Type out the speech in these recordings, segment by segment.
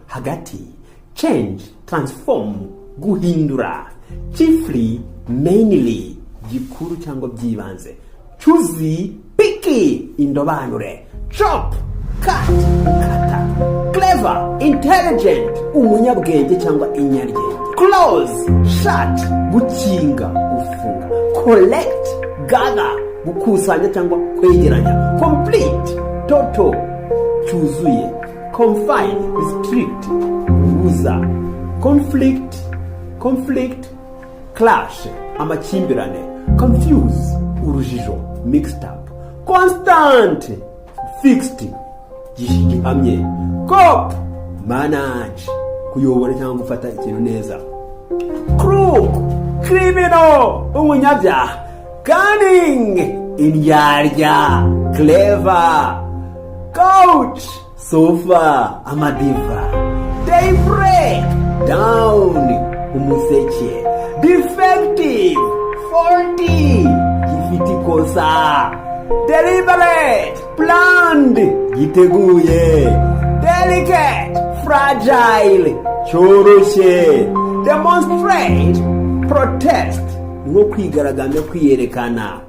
hagati, change, transform, guhindura, chiefly, mainly, gikuru cyangwa byibanze, choosy, picky, indobanure, chop, cut, kata, clever, intelligent, umunyabwenge cyangwa inyaryenge, close, shut, gukinga, gufunga, collect, gather, gukusanya cyangwa kwegeranya, complete, total, cyuzuye, confine, restrict, guhuza, conflict, clash, amakimbirane, confuse, urujijo, mixed up, constant, fixed, gihamye, cope, manage, kuyobora cyangwa gufata ikintu neza, crook, criminal, umunyabyaha, cunning, indyarya, clever, couch, sofa, amadiva, daybreak, down, umuseke, defective, faulty, gifite ikosa, deliberate, planned, giteguye, delicate, fragile, cyoroshye, demonstrate, protest, nko kwigaragambya, kwiyerekana,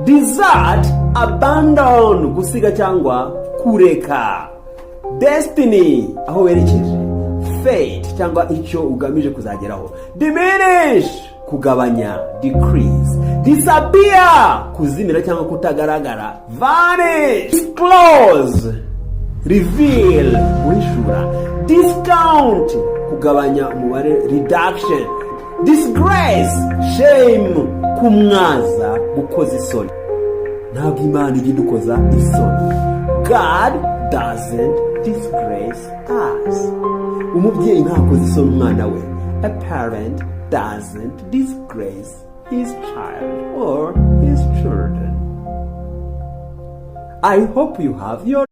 desert, abandon, gusiga cyangwa kureka, destiny, aho werekeje, fate cyangwa icyo ugamije kuzageraho, diminish, kugabanya, decrease, disappear, kuzimira cyangwa kutagaragara, vanish, disclose, reveal, guhishura, discount, kugabanya umubare, reduction, disgrace, shame, kumwaza, gukoza isoni. Ntabwo Imana ijya idukoza isoni. God doesn't disgrace us. Umubyeyi ntakoza isoni umwana we. A parent doesn't disgrace his child or his children. I hope you have your